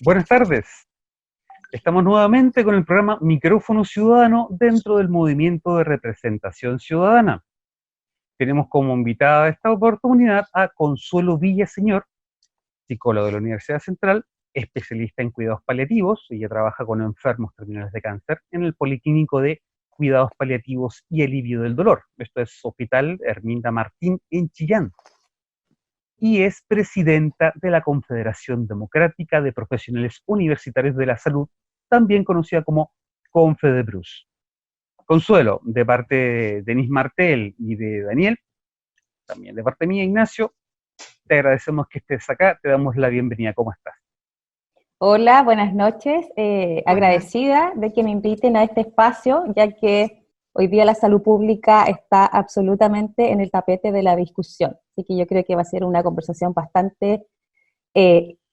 Buenas tardes. Estamos nuevamente con el programa Micrófono Ciudadano dentro del movimiento de representación ciudadana. Tenemos como invitada a esta oportunidad a Consuelo Villaseñor, psicóloga de la Universidad Central, especialista en cuidados paliativos. Ella trabaja con enfermos terminales de cáncer en el Policlínico de Cuidados Paliativos y Alivio del Dolor. Esto es Hospital Herminda Martín en Chillán. Y es presidenta de la Confederación Democrática de Profesionales Universitarios de la Salud, también conocida como Confedeprus. Consuelo, de parte de Denis Martel y de Daniel, también de parte mía, Ignacio, te agradecemos que estés acá, te damos la bienvenida. ¿Cómo estás? Hola, buenas noches. Agradecida de que me inviten a este espacio, ya que hoy día la salud pública está absolutamente en el tapete de la discusión. Así que yo creo que va a ser una conversación bastante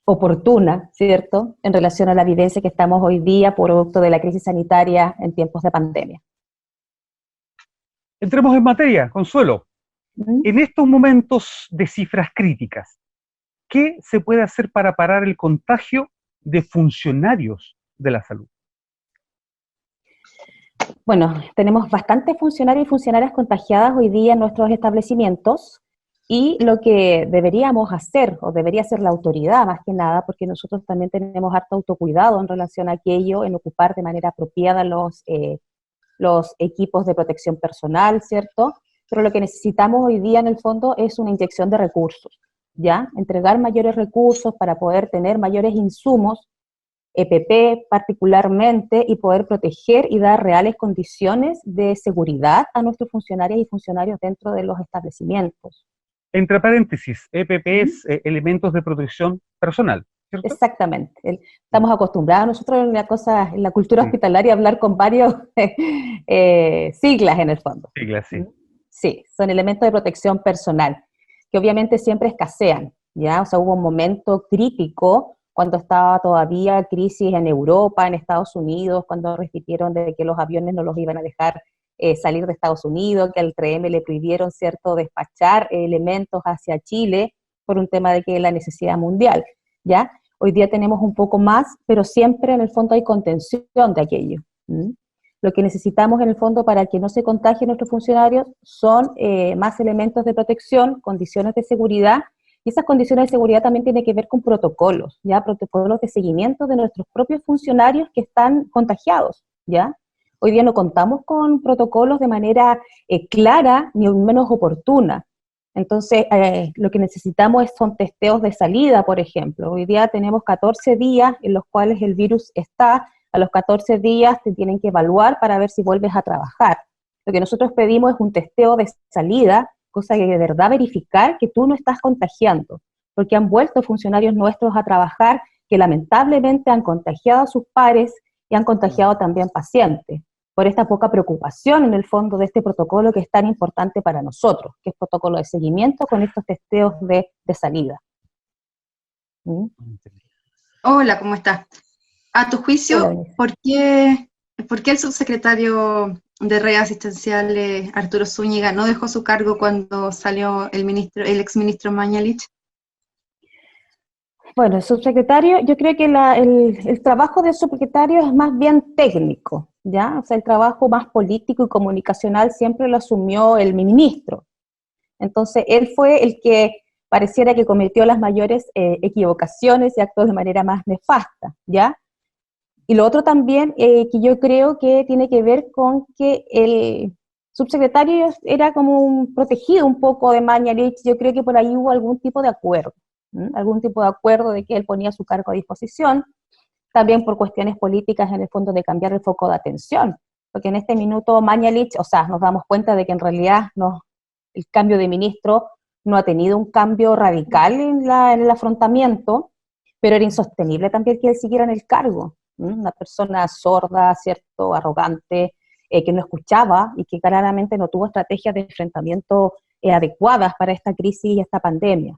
oportuna, ¿cierto?, en relación a la vivencia que estamos hoy día producto de la crisis sanitaria en tiempos de pandemia. Entremos en materia, Consuelo. En estos momentos de cifras críticas, ¿qué se puede hacer para parar el contagio de funcionarios de la salud? Bueno, tenemos bastantes funcionarios y funcionarias contagiadas hoy día en nuestros establecimientos, y lo que deberíamos hacer, o debería hacer la autoridad más que nada, porque nosotros también tenemos harto autocuidado en relación a aquello, en ocupar de manera apropiada los equipos de protección personal, ¿cierto? Pero lo que necesitamos hoy día en el fondo es una inyección de recursos, ¿ya? Entregar mayores recursos para poder tener mayores insumos, EPP particularmente, y poder proteger y dar reales condiciones de seguridad a nuestros funcionarios y funcionarios dentro de los establecimientos. Entre paréntesis, EPP es elementos de protección personal, ¿cierto? Exactamente. Estamos acostumbrados nosotros en la cultura hospitalaria a hablar con varios siglas en el fondo. Siglas, sí. Sí, son elementos de protección personal, que obviamente siempre escasean, ¿ya? O sea, hubo un momento crítico cuando estaba todavía crisis en Europa, en Estados Unidos, cuando repitieron de que los aviones no los iban a dejar salir de Estados Unidos, que al 3M le prohibieron, ¿cierto?, despachar elementos hacia Chile por un tema de que la necesidad mundial, ¿ya? Hoy día tenemos un poco más, pero siempre en el fondo hay contención de aquello. Lo que necesitamos en el fondo para que no se contagien nuestros funcionarios son más elementos de protección, condiciones de seguridad, y esas condiciones de seguridad también tienen que ver con protocolos, ¿ya? Protocolos de seguimiento de nuestros propios funcionarios que están contagiados, ¿ya? Hoy día no contamos con protocolos de manera clara ni menos oportuna. Entonces, lo que necesitamos son testeos de salida, por ejemplo. Hoy día tenemos 14 días en los cuales el virus está. A los 14 días te tienen que evaluar para ver si vuelves a trabajar. Lo que nosotros pedimos es un testeo de salida, cosa que de verdad verificar que tú no estás contagiando, porque han vuelto funcionarios nuestros a trabajar que lamentablemente han contagiado a sus pares y han contagiado también pacientes, por esta poca preocupación en el fondo de este protocolo que es tan importante para nosotros, que es protocolo de seguimiento con estos testeos de salida. Hola, ¿cómo estás? A tu juicio, ¿por qué el subsecretario de redes asistenciales, Arturo Zúñiga, no dejó su cargo cuando salió el exministro Mañalich? Bueno, el subsecretario, yo creo que el trabajo del subsecretario es más bien técnico, ¿ya? O sea, el trabajo más político y comunicacional siempre lo asumió el ministro. Entonces, él fue el que pareciera que cometió las mayores equivocaciones y actuó de manera más nefasta, ¿ya? Y lo otro también que yo creo que tiene que ver con que el subsecretario era como un protegido un poco de Mañalich. Yo creo que por ahí hubo algún tipo de acuerdo, algún tipo de acuerdo de que él ponía su cargo a disposición, también por cuestiones políticas en el fondo de cambiar el foco de atención, porque en este minuto Mañalich, o sea, nos damos cuenta de que en realidad el cambio de ministro no ha tenido un cambio radical en el afrontamiento, pero era insostenible también que él siguiera en el cargo. Una persona sorda, ¿cierto?, arrogante, que no escuchaba y que claramente no tuvo estrategias de enfrentamiento adecuadas para esta crisis y esta pandemia.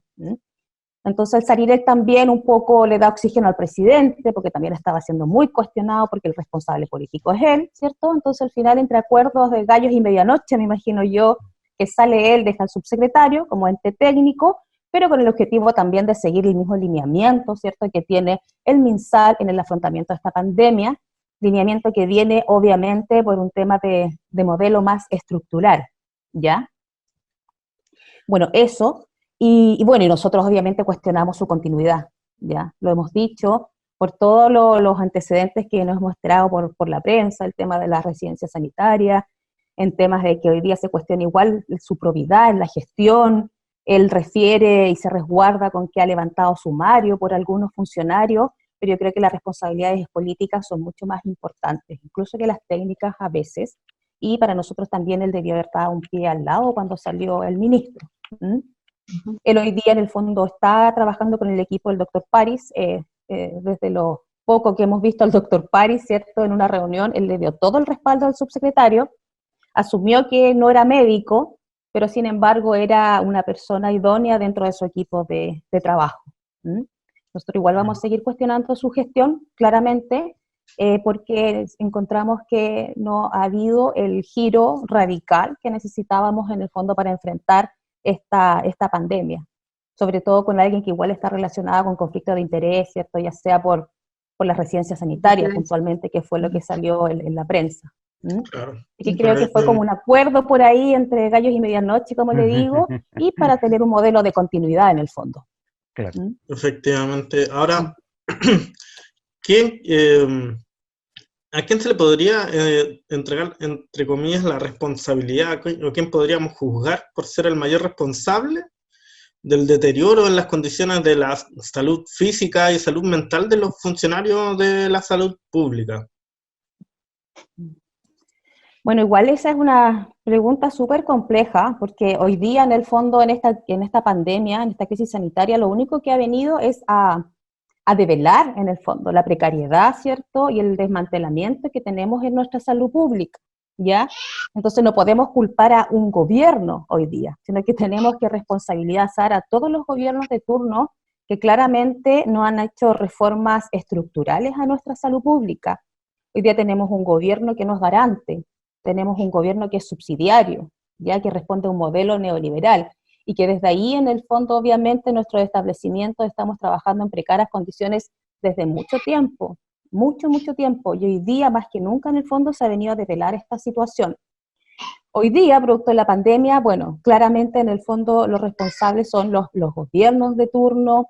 Entonces, al salir él también un poco le da oxígeno al presidente, porque también estaba siendo muy cuestionado, porque el responsable político es él, ¿cierto? Entonces, al final, entre acuerdos de gallos y medianoche, me imagino yo, que sale él, deja al subsecretario como ente técnico, pero con el objetivo también de seguir el mismo lineamiento, ¿cierto?, que tiene el MinSal en el afrontamiento de esta pandemia, lineamiento que viene obviamente por un tema de modelo más estructural, ¿ya? Bueno, eso, y bueno, y nosotros obviamente cuestionamos su continuidad, ¿ya? Lo hemos dicho por todos los antecedentes que nos hemos mostrado por la prensa, el tema de la residencia sanitaria, en temas de que hoy día se cuestiona igual su probidad en la gestión, él refiere y se resguarda con que ha levantado sumario por algunos funcionarios, pero yo creo que las responsabilidades políticas son mucho más importantes, incluso que las técnicas a veces, y para nosotros también él debió haber estado un pie al lado cuando salió el ministro. ¿Mm? Él hoy día en el fondo está trabajando con el equipo del doctor París, desde lo poco que hemos visto al doctor París, ¿cierto? En una reunión, él le dio todo el respaldo al subsecretario, asumió que no era médico, pero sin embargo era una persona idónea dentro de su equipo de trabajo. ¿Mm? Nosotros igual vamos a seguir cuestionando su gestión, claramente, porque encontramos que no ha habido el giro radical que necesitábamos en el fondo para enfrentar esta pandemia, sobre todo con alguien que igual está relacionada con conflicto de interés, ¿cierto? Ya sea por la residencia sanitaria, puntualmente, que fue lo que salió en la prensa. ¿Mm? Claro. Y que creo que fue como un acuerdo por ahí entre gallos y medianoche, como le digo, y para tener un modelo de continuidad en el fondo. Claro. ¿Mm? Efectivamente. Ahora, ¿quién, ¿a quién se le podría entregar, entre comillas, la responsabilidad, o quién podríamos juzgar por ser el mayor responsable del deterioro en las condiciones de la salud física y salud mental de los funcionarios de la salud pública? Bueno, igual esa es una pregunta súper compleja, porque hoy día en el fondo en esta pandemia, en esta crisis sanitaria, lo único que ha venido es a develar en el fondo la precariedad, ¿cierto? Y el desmantelamiento que tenemos en nuestra salud pública, ¿ya? Entonces no podemos culpar a un gobierno hoy día, sino que tenemos que responsabilizar a todos los gobiernos de turno que claramente no han hecho reformas estructurales a nuestra salud pública. Hoy día tenemos un gobierno que no es garante, tenemos un gobierno que es subsidiario, ya que responde a un modelo neoliberal, y que desde ahí, en el fondo, obviamente, nuestros establecimientos estamos trabajando en precarias condiciones desde mucho tiempo, mucho tiempo, y hoy día, más que nunca, en el fondo, se ha venido a develar esta situación. Hoy día, producto de la pandemia, bueno, claramente, en el fondo, los responsables son los gobiernos de turno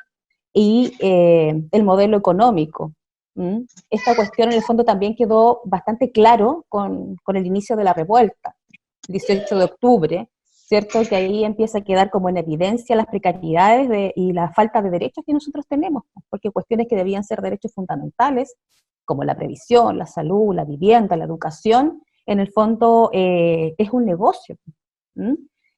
y el modelo económico. ¿Mm? Esta cuestión, en el fondo, también quedó bastante claro con el inicio de la revuelta, el 18 de octubre, ¿cierto? Que ahí empieza a quedar como en evidencia las precariedades y la falta de derechos que nosotros tenemos, porque cuestiones que debían ser derechos fundamentales, como la previsión, la salud, la vivienda, la educación, en el fondo es un negocio. ¿Mm?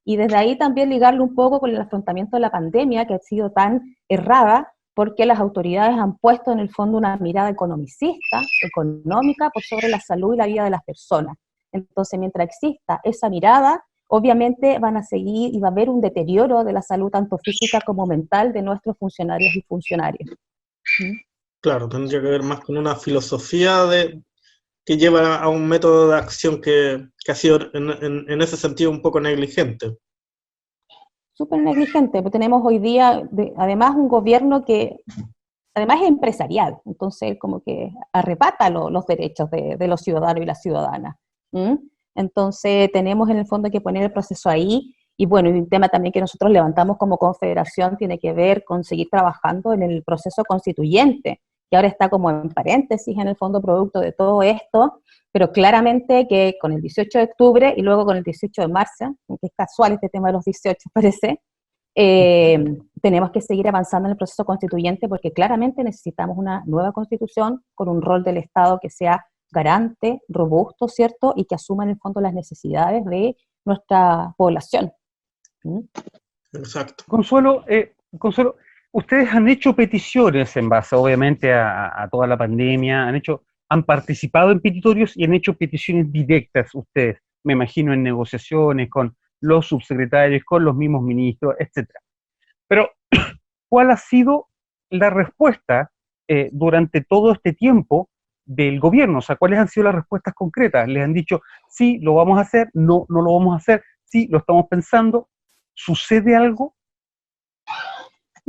Y desde ahí también ligarlo un poco con el afrontamiento de la pandemia, que ha sido tan errada, porque las autoridades han puesto en el fondo una mirada economicista, económica, por sobre la salud y la vida de las personas. Entonces, mientras exista esa mirada, obviamente van a seguir y va a haber un deterioro de la salud tanto física como mental de nuestros funcionarios y funcionarias. ¿Mm? Claro, tendría que ver más con una filosofía que lleva a un método de acción que ha sido en ese sentido un poco negligente. Súper negligente, porque tenemos hoy día, además, un gobierno que además es empresarial, entonces como que arrebata los derechos de los ciudadanos y las ciudadanas. ¿Mm? Entonces tenemos en el fondo que poner el proceso ahí, y bueno, y un tema también que nosotros levantamos como confederación tiene que ver con seguir trabajando en el proceso constituyente, que ahora está como en paréntesis en el fondo producto de todo esto, pero claramente que con el 18 de octubre y luego con el 18 de marzo, que es casual este tema de los 18 parece, tenemos que seguir avanzando en el proceso constituyente porque claramente necesitamos una nueva constitución con un rol del Estado que sea garante, robusto, ¿cierto? Y que asuma en el fondo las necesidades de nuestra población. ¿Mm? Exacto. Consuelo, ustedes han hecho peticiones en base, obviamente, a toda la pandemia, han participado en petitorios y han hecho peticiones directas ustedes, me imagino, en negociaciones con los subsecretarios, con los mismos ministros, etcétera. Pero, ¿cuál ha sido la respuesta durante todo este tiempo del gobierno? O sea, ¿cuáles han sido las respuestas concretas? ¿Les han dicho, sí, lo vamos a hacer, no, no lo vamos a hacer, sí, lo estamos pensando? ¿Sucede algo?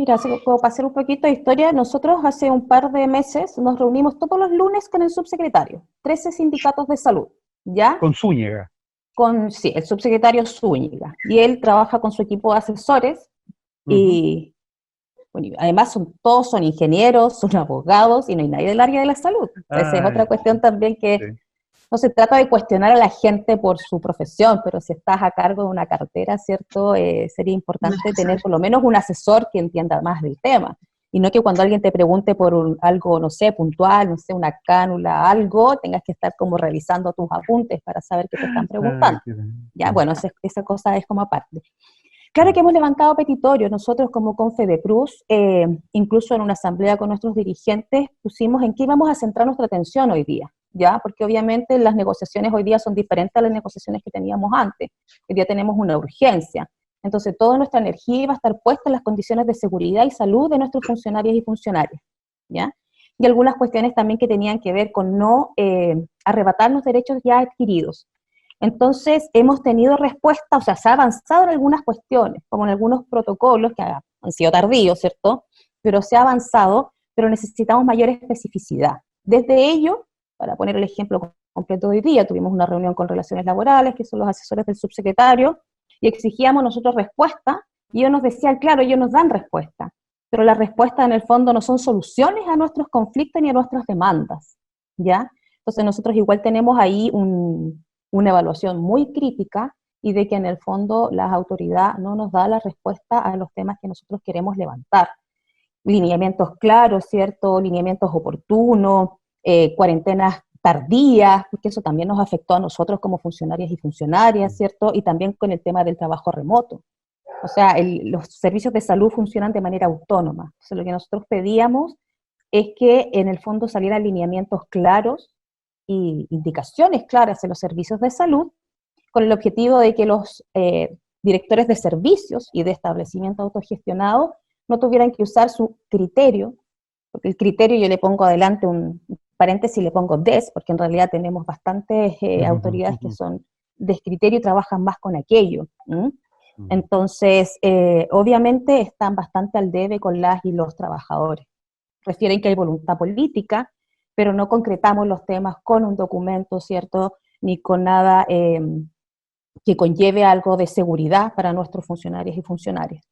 Mira, como para hacer un poquito de historia, nosotros hace un par de meses nos reunimos todos los lunes con el subsecretario, 13 sindicatos de salud, ¿ya? Con Zúñiga. Sí, el subsecretario Zúñiga. Y él trabaja con su equipo de asesores y bueno, y además todos son ingenieros, son abogados y no hay nadie del área de la salud. Esa es otra cuestión también que sí. no se trata de cuestionar a la gente por su profesión, pero si estás a cargo de una cartera, ¿cierto? Sería importante tener por lo menos un asesor que entienda más del tema. Y no que cuando alguien te pregunte por algo, no sé, puntual, no sé, una cánula, algo, tengas que estar como revisando tus apuntes para saber qué te están preguntando. Ya, bueno, esa cosa es como aparte. Claro que hemos levantado petitorios, nosotros como Confedecruz, incluso en una asamblea con nuestros dirigentes, pusimos en qué íbamos a centrar nuestra atención hoy día, ¿ya? Porque obviamente las negociaciones hoy día son diferentes a las negociaciones que teníamos antes. Hoy día tenemos una urgencia. Entonces, toda nuestra energía iba a estar puesta en las condiciones de seguridad y salud de nuestros funcionarios y funcionarias, ¿ya? Y algunas cuestiones también que tenían que ver con no arrebatarnos derechos ya adquiridos. Entonces, hemos tenido respuesta, o sea, se ha avanzado en algunas cuestiones, como en algunos protocolos que han sido tardíos, ¿cierto? Pero se ha avanzado, pero necesitamos mayor especificidad. Desde ello, para poner el ejemplo completo de hoy día, tuvimos una reunión con Relaciones Laborales, que son los asesores del subsecretario, y exigíamos nosotros respuesta, y ellos nos decían, claro, ellos nos dan respuesta, pero las respuestas en el fondo no son soluciones a nuestros conflictos ni a nuestras demandas, ¿ya? Entonces nosotros igual tenemos ahí una evaluación muy crítica y de que en el fondo la autoridad no nos da la respuesta a los temas que nosotros queremos levantar. Lineamientos claros, ¿cierto? Lineamientos oportunos, cuarentenas tardías, porque eso también nos afectó a nosotros como funcionarias y funcionarias, ¿cierto? Y también con el tema del trabajo remoto. O sea, los servicios de salud funcionan de manera autónoma. Entonces, lo que nosotros pedíamos es que en el fondo salieran lineamientos claros y indicaciones claras en los servicios de salud, con el objetivo de que los directores de servicios y de establecimiento autogestionado no tuvieran que usar su criterio, porque el criterio yo le pongo adelante un paréntesis y le pongo porque en realidad tenemos bastantes autoridades que son de criterio y trabajan más con aquello. Entonces, obviamente están bastante al debe con las y los trabajadores. Refieren que hay voluntad política, pero no concretamos los temas con un documento, ¿cierto? Ni con nada que conlleve algo de seguridad para nuestros funcionarios y funcionarias.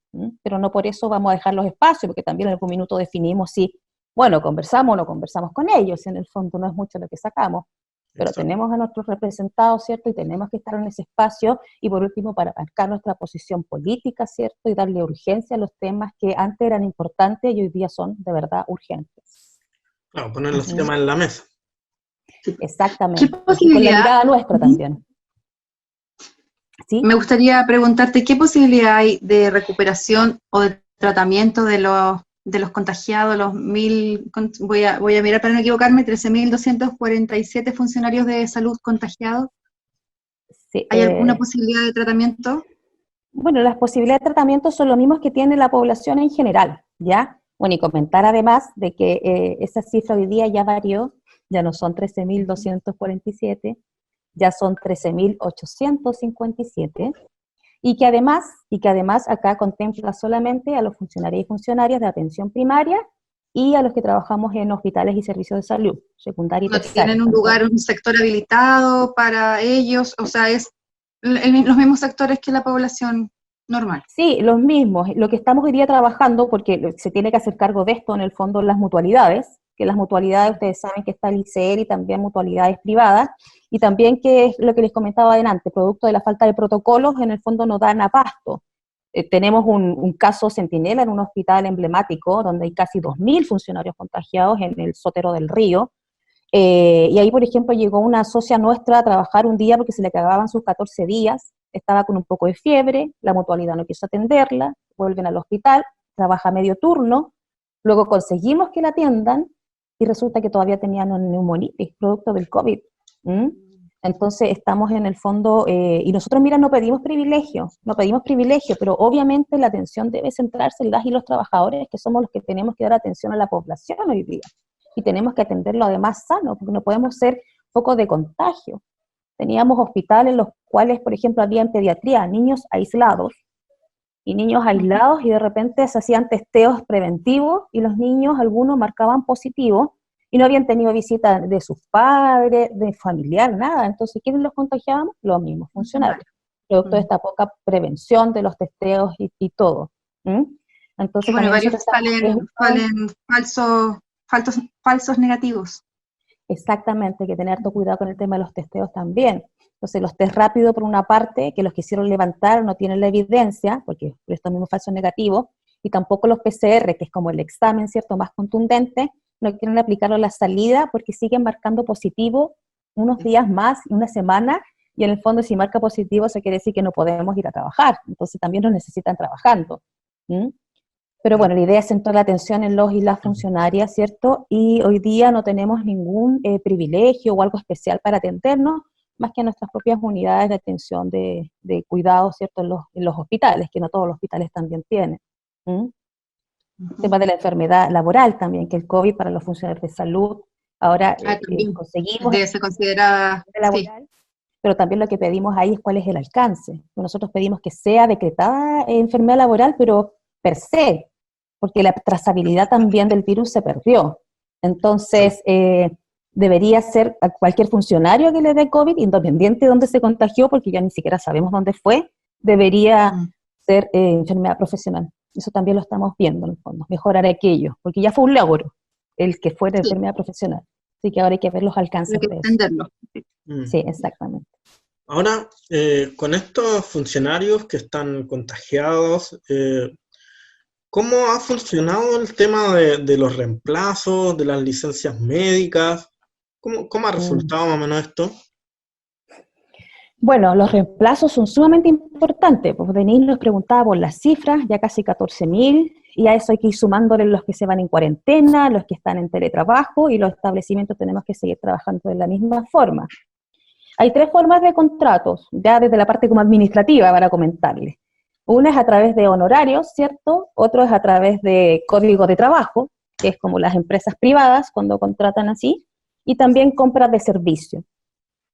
Pero no por eso vamos a dejar los espacios, porque también en algún minuto definimos si, bueno, conversamos o no conversamos con ellos, en el fondo no es mucho lo que sacamos, pero exacto, tenemos a nuestros representados, ¿cierto? Y tenemos que estar en ese espacio, y por último, para marcar nuestra posición política, ¿cierto? Y darle urgencia a los temas que antes eran importantes y hoy día son de verdad urgentes. Claro, poner los temas en la mesa. Exactamente. ¿Qué posibilidad? Y con la mirada nuestra también. ¿Sí? Me gustaría preguntarte, ¿qué posibilidad hay de recuperación o de tratamiento de los contagiados, voy a mirar para no equivocarme, 13.247 funcionarios de salud contagiados? Sí, ¿Hay alguna posibilidad de tratamiento? Bueno, las posibilidades de tratamiento son lo mismo que tiene la población en general, ¿ya? Bueno, y comentar además de que esa cifra hoy día ya varió, ya no son 13.247, ya son 13.857, y que además acá contempla solamente a los funcionarios y funcionarias de atención primaria y a los que trabajamos en hospitales y servicios de salud, secundaria y terciaria. ¿No tienen un lugar, un sector habilitado para ellos? O sea, es los mismos sectores que la población normal. Sí, los mismos. Lo que estamos hoy día trabajando, porque se tiene que hacer cargo de esto en el fondo las mutualidades, que las mutualidades ustedes saben que está el ICER y también mutualidades privadas, y también que es lo que les comentaba adelante, producto de la falta de protocolos, en el fondo no dan abasto. Tenemos un caso centinela en un hospital emblemático donde hay casi 2.000 funcionarios contagiados en el Sotero del Río, y ahí, por ejemplo, llegó una socia nuestra a trabajar un día porque se le acababan sus 14 días, estaba con un poco de fiebre, la mutualidad no quiso atenderla, vuelven al hospital, trabaja medio turno, luego conseguimos que la atiendan, y resulta que todavía tenían una neumonitis, producto del COVID. Entonces estamos en el fondo, y nosotros, mira, no pedimos privilegio, pero obviamente la atención debe centrarse en las y los trabajadores, que somos los que tenemos que dar atención a la población hoy día, y tenemos que atenderlo además sano, porque no podemos ser foco de contagio. Teníamos hospitales en los cuales, por ejemplo, había en pediatría niños aislados, y niños aislados, y de repente se hacían testeos preventivos, y los niños, algunos marcaban positivo, y no habían tenido visita de sus padres, de familiar, nada. Entonces, ¿quiénes los contagiaban? Los mismos funcionarios, producto de esta poca prevención de los testeos y todo. ¿Mm? Entonces, Bueno, también varios salen falsos negativos. exactamente, hay que tener harto cuidado con el tema de los testeos también. Entonces, los test rápidos, por una parte, que los quisieron levantar no tienen la evidencia, porque estos mismos falsos negativos, y tampoco los PCR, que es como el examen, ¿cierto?, más contundente, no quieren aplicarlo a la salida porque siguen marcando positivo unos días más, una semana, y en el fondo si marca positivo eso quiere decir que no podemos ir a trabajar, entonces también nos necesitan trabajando. ¿Mm? Pero bueno, la idea es centrar la atención en los y las funcionarias, ¿cierto? Y hoy día no tenemos ningún privilegio o algo especial para atendernos, más que nuestras propias unidades de atención de cuidado, ¿cierto? En los hospitales, que no todos los hospitales también tienen. ¿Mm? El tema de la enfermedad laboral también, que el COVID para los funcionarios de salud, ahora También conseguimos debe ser considerada, laboral, pero también lo que pedimos ahí es cuál es el alcance. Nosotros pedimos que sea decretada enfermedad laboral, pero per se, porque la trazabilidad también del virus se perdió. Entonces, debería ser a cualquier funcionario que le dé COVID, independiente de dónde se contagió, porque ya ni siquiera sabemos dónde fue, debería ser enfermedad profesional. Eso también lo estamos viendo, en el fondo, mejorar aquello, porque ya fue un logro el que fuera enfermedad profesional. Así que ahora hay que ver los alcances hay que de eso. entenderlo. Sí, exactamente. Ahora, con estos funcionarios que están contagiados, ¿cómo ha funcionado el tema de los reemplazos, de las licencias médicas? ¿Cómo ha resultado más o menos esto? Bueno, los reemplazos son sumamente importantes, pues Denise nos preguntaba por las cifras, ya casi 14.000, y a eso hay que ir sumándole los que se van en cuarentena, los que están en teletrabajo, y los establecimientos tenemos que seguir trabajando de la misma forma. Hay 3 formas de contratos, ya desde la parte como administrativa para comentarles. Una es a través de honorarios, ¿cierto? Otro es a través de código de trabajo, que es como las empresas privadas cuando contratan así, y también compras de servicio.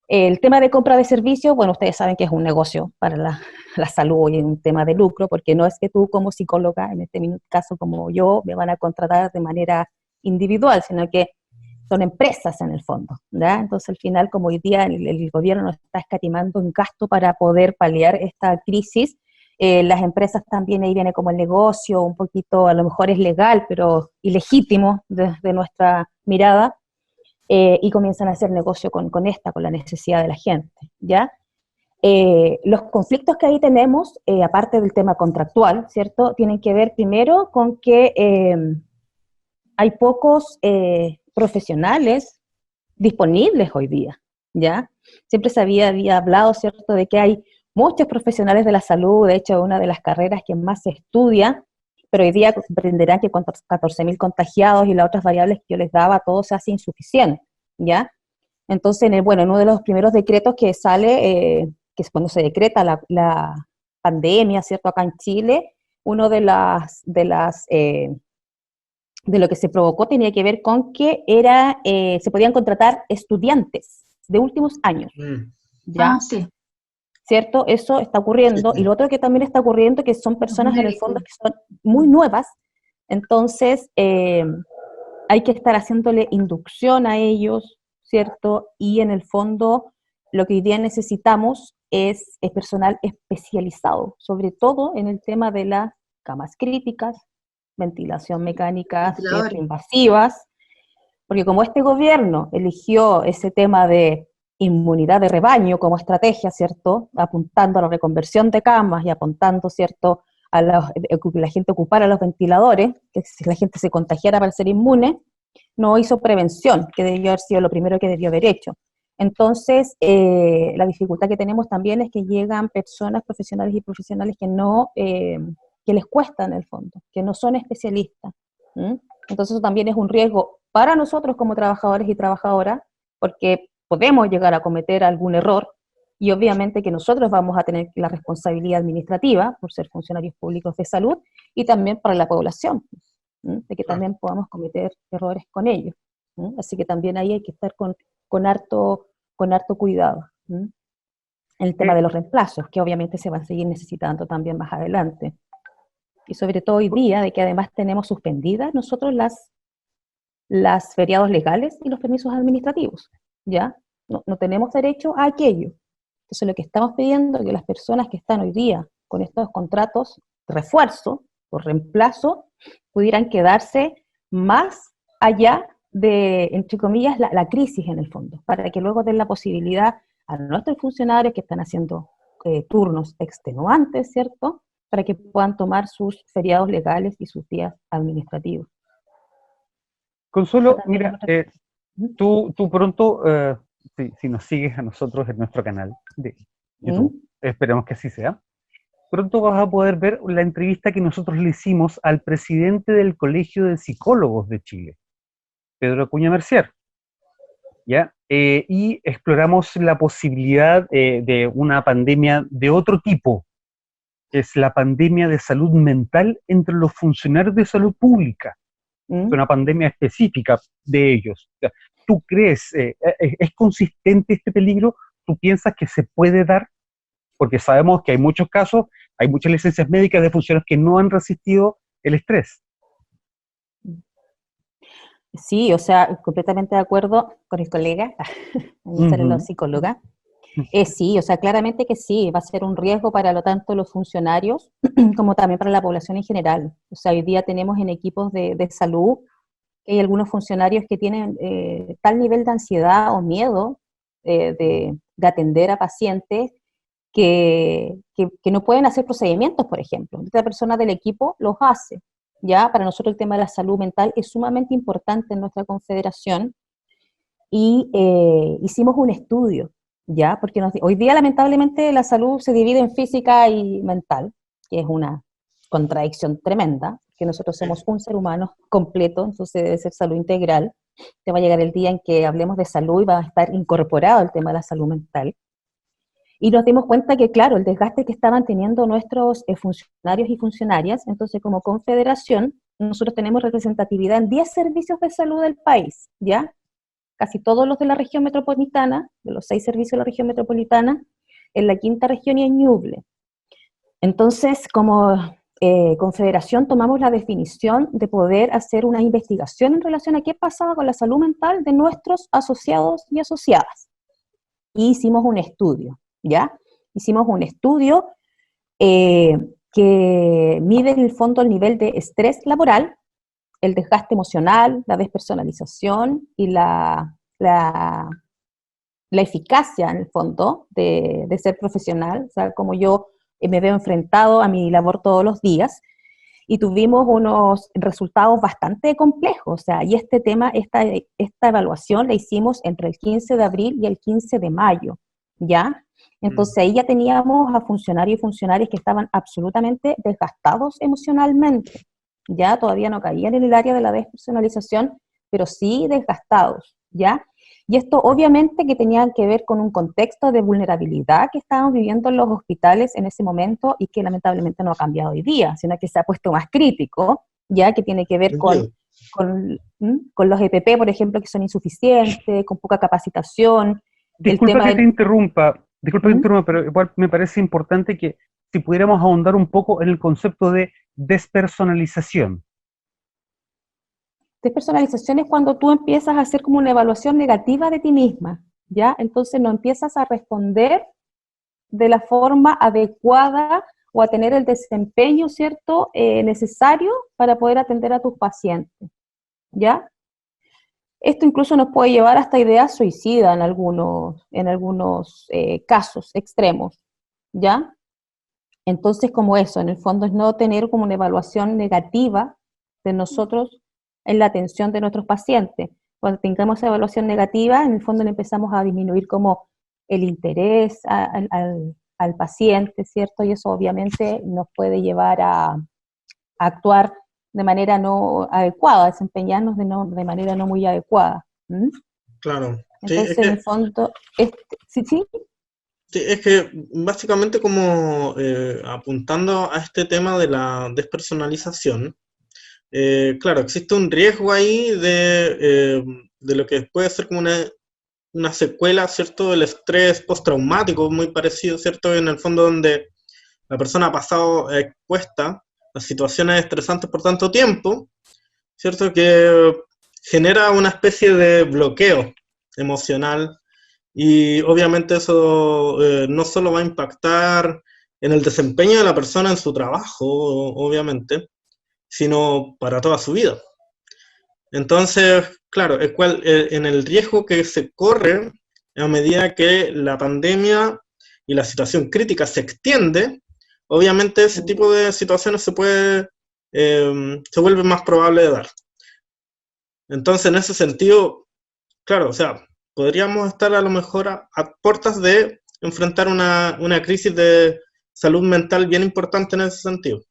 El tema de compra de servicios, bueno, ustedes saben que es un negocio para la salud y un tema de lucro, porque no es que tú como psicóloga, en este caso como yo, me van a contratar de manera individual, sino que son empresas en el fondo, ¿ya? Entonces al final, como hoy día el gobierno nos está escatimando un gasto para poder paliar esta crisis, las empresas también, ahí viene como el negocio, un poquito, a lo mejor es legal, pero ilegítimo desde nuestra mirada, y comienzan a hacer negocio con la necesidad de la gente, ¿ya? Los conflictos que ahí tenemos, aparte del tema contractual, ¿cierto?, tienen que ver primero con que hay pocos profesionales disponibles hoy día, ¿ya? Siempre se había hablado, ¿cierto?, de que hay muchos profesionales de la salud, de hecho, una de las carreras que más se estudia, pero hoy día comprenderán que con 14.000 contagiados y las otras variables que yo les daba, todo se hace insuficiente, ¿ya? Entonces, en uno de los primeros decretos que sale, que es cuando se decreta la pandemia, ¿cierto?, acá en Chile, uno de lo que se provocó tenía que ver con que se podían contratar estudiantes de últimos años, ¿ya? Sí. ¿Cierto? Eso está ocurriendo, y lo otro que también está ocurriendo que son personas en el fondo que son muy nuevas, entonces hay que estar haciéndole inducción a ellos, ¿cierto? Y en el fondo lo que hoy día necesitamos es personal especializado, sobre todo en el tema de las camas críticas, ventilación mecánica, ¿cierto?, invasivas, porque como este gobierno eligió ese tema de inmunidad de rebaño como estrategia, ¿cierto?, apuntando a la reconversión de camas y apuntando, ¿cierto?, a que la gente ocupara los ventiladores, que si la gente se contagiara para ser inmune, no hizo prevención, que debió haber sido lo primero que debió haber hecho. Entonces, la dificultad que tenemos también es que llegan personas profesionales y profesionales que no, que les cuesta en el fondo, que no son especialistas. Entonces eso también es un riesgo para nosotros como trabajadores y trabajadoras, porque podemos llegar a cometer algún error, y obviamente que nosotros vamos a tener la responsabilidad administrativa por ser funcionarios públicos de salud, y también para la población, de que también podamos cometer errores con ellos. Así que también ahí hay que estar con harto cuidado. El tema de los reemplazos, que obviamente se van a seguir necesitando también más adelante. y sobre todo hoy día, de que además tenemos suspendidas nosotros las feriados legales y los permisos administrativos, ¿ya? No tenemos derecho a aquello. Entonces lo que estamos pidiendo es que las personas que están hoy día con estos contratos de refuerzo o reemplazo pudieran quedarse más allá de, entre comillas, la crisis en el fondo, para que luego den la posibilidad a nuestros funcionarios que están haciendo turnos extenuantes, ¿cierto?, para que puedan tomar sus feriados legales y sus días administrativos. Consuelo, mira, tú pronto, si nos sigues a nosotros en nuestro canal de YouTube, esperemos que así sea, pronto vas a poder ver la entrevista que nosotros le hicimos al presidente del Colegio de Psicólogos de Chile, Pedro Acuña Mercier, ¿ya? Y exploramos la posibilidad de una pandemia de otro tipo, que es la pandemia de salud mental entre los funcionarios de salud pública. Una pandemia específica de ellos. O sea, ¿tú crees, es consistente este peligro? ¿Tú piensas que se puede dar? Porque sabemos que hay muchos casos, hay muchas licencias médicas de funcionarios que no han resistido el estrés. Sí, o sea, completamente de acuerdo con el colega, la psicóloga. Sí, o sea, claramente que sí, va a ser un riesgo para tanto los funcionarios como también para la población en general. O sea, hoy día tenemos en equipos de salud que hay algunos funcionarios que tienen tal nivel de ansiedad o miedo de atender a pacientes que no pueden hacer procedimientos, por ejemplo. Esta persona del equipo los hace. Ya, para nosotros el tema de la salud mental es sumamente importante en nuestra confederación y hicimos un estudio, ya, porque hoy día lamentablemente la salud se divide en física y mental, que es una contradicción tremenda, que nosotros somos un ser humano completo, entonces debe ser salud integral. Te va a llegar el día en que hablemos de salud y va a estar incorporado el tema de la salud mental. Y nos dimos cuenta que, claro, el desgaste que estaban teniendo nuestros funcionarios y funcionarias, entonces como confederación, nosotros tenemos representatividad en 10 servicios de salud del país, ¿ya? Casi todos los de la región metropolitana, de los 6 servicios de la región metropolitana, en la quinta región y en Ñuble. Entonces, como confederación tomamos la definición de poder hacer una investigación en relación a qué pasaba con la salud mental de nuestros asociados y asociadas. Y hicimos un estudio, ¿ya? Hicimos un estudio que mide en el fondo el nivel de estrés laboral, el desgaste emocional, la despersonalización y la eficacia, en el fondo, de ser profesional, o sea, como yo me veo enfrentado a mi labor todos los días, y tuvimos unos resultados bastante complejos, o sea, y este tema, esta evaluación la hicimos entre el 15 de abril y el 15 de mayo, ¿ya? Entonces ahí ya teníamos a funcionarios y funcionarias que estaban absolutamente desgastados emocionalmente, ya todavía no caían en el área de la despersonalización, pero sí desgastados, ¿ya? Y esto obviamente que tenía que ver con un contexto de vulnerabilidad que estábamos viviendo en los hospitales en ese momento y que lamentablemente no ha cambiado hoy día, sino que se ha puesto más crítico, ya que tiene que ver con los EPP, por ejemplo, que son insuficientes, con poca capacitación. Disculpa que te interrumpa, pero igual me parece importante que si pudiéramos ahondar un poco en el concepto de despersonalización. Despersonalización es cuando tú empiezas a hacer como una evaluación negativa de ti misma, ¿ya? Entonces no empiezas a responder de la forma adecuada o a tener el desempeño, ¿cierto?, necesario para poder atender a tus pacientes, ¿ya? Esto incluso nos puede llevar hasta ideas suicidas en algunos casos extremos, ¿ya? Entonces, como eso, en el fondo es no tener como una evaluación negativa de nosotros en la atención de nuestros pacientes. Cuando tengamos esa evaluación negativa, en el fondo le empezamos a disminuir como el interés al paciente, ¿cierto? Y eso obviamente nos puede llevar a actuar de manera no adecuada, a desempeñarnos de manera no muy adecuada. Claro. Entonces, en el fondo, ¿sí? Sí, es que básicamente como apuntando a este tema de la despersonalización, claro, existe un riesgo ahí de lo que puede ser como una secuela, ¿cierto?, del estrés postraumático, muy parecido, ¿cierto?, en el fondo donde la persona ha pasado expuesta las situaciones estresantes por tanto tiempo, ¿cierto? Que genera una especie de bloqueo emocional y obviamente eso no solo va a impactar en el desempeño de la persona en su trabajo, obviamente, sino para toda su vida. Entonces, claro, en el riesgo que se corre a medida que la pandemia y la situación crítica se extiende, obviamente ese tipo de situaciones se vuelve más probable de dar. Entonces, en ese sentido, claro, o sea, podríamos estar a lo mejor a puertas de enfrentar una crisis de salud mental bien importante en ese sentido.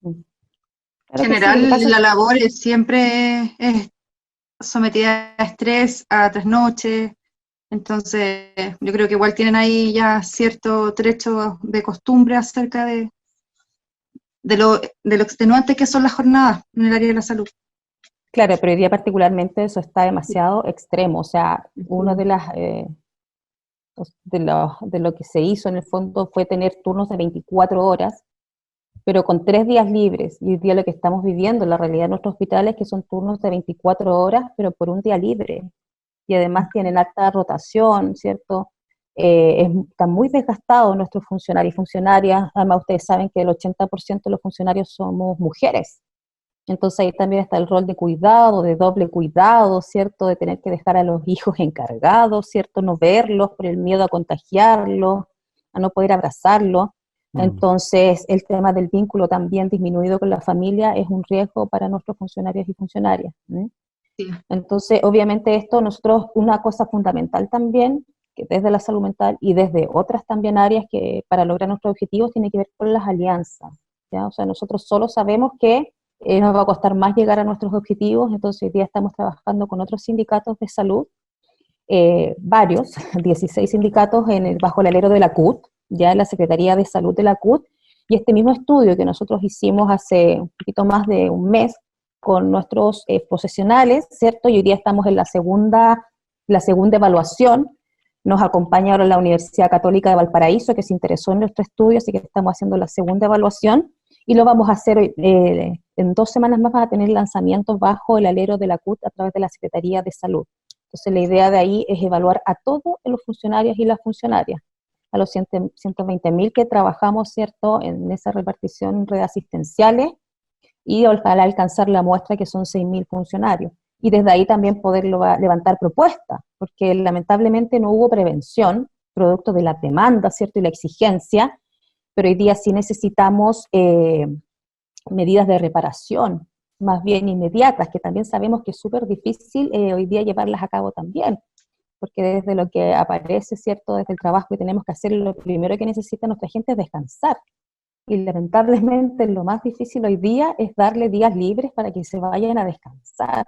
En general, la labor siempre es sometida a estrés, a trasnoches, entonces yo creo que igual tienen ahí ya cierto trecho de costumbre acerca de lo extenuante que son las jornadas en el área de la salud. Claro, pero hoy día particularmente eso está demasiado extremo, o sea, uno de lo que se hizo en el fondo fue tener turnos de 24 horas, pero con 3 días libres, y hoy día lo que estamos viviendo, la realidad de nuestros hospitales es que son turnos de 24 horas, pero por un día libre, y además tienen alta rotación, ¿cierto? Están muy desgastados nuestros funcionarios y funcionarias, además ustedes saben que el 80% de los funcionarios somos mujeres, entonces ahí también está el rol de cuidado, de doble cuidado, ¿cierto? De tener que dejar a los hijos encargados, ¿cierto? No verlos por el miedo a contagiarlos, a no poder abrazarlos. Entonces el tema del vínculo también disminuido con la familia es un riesgo para nuestros funcionarios y funcionarias. Sí. Entonces, obviamente esto nosotros, una cosa fundamental también, que desde la salud mental y desde otras también áreas que para lograr nuestros objetivos tiene que ver con las alianzas, ¿ya? O sea, nosotros solo sabemos que nos va a costar más llegar a nuestros objetivos, entonces hoy día estamos trabajando con otros sindicatos de salud, varios, 16 sindicatos bajo el alero de la CUT, ya en la Secretaría de Salud de la CUT, y este mismo estudio que nosotros hicimos hace un poquito más de un mes con nuestros profesionales, ¿cierto? Y hoy día estamos en la segunda evaluación. Nos acompaña ahora la Universidad Católica de Valparaíso, que se interesó en nuestro estudio, así que estamos haciendo la segunda evaluación, y lo vamos a hacer en 2 semanas más, va a tener lanzamientos bajo el alero de la CUT a través de la Secretaría de Salud. Entonces la idea de ahí es evaluar a todos los funcionarios y las funcionarias, a los 120.000 que trabajamos, ¿cierto?, en esa repartición en redes asistenciales, y ojalá alcanzar la muestra que son 6.000 funcionarios. Y desde ahí también poder levantar propuestas, porque lamentablemente no hubo prevención, producto de la demanda, ¿cierto?, y la exigencia, pero hoy día sí necesitamos medidas de reparación, más bien inmediatas, que también sabemos que es súper difícil hoy día llevarlas a cabo también, porque desde lo que aparece, ¿cierto?, desde el trabajo que tenemos que hacer, lo primero que necesita nuestra gente es descansar. Y lamentablemente lo más difícil hoy día es darle días libres para que se vayan a descansar.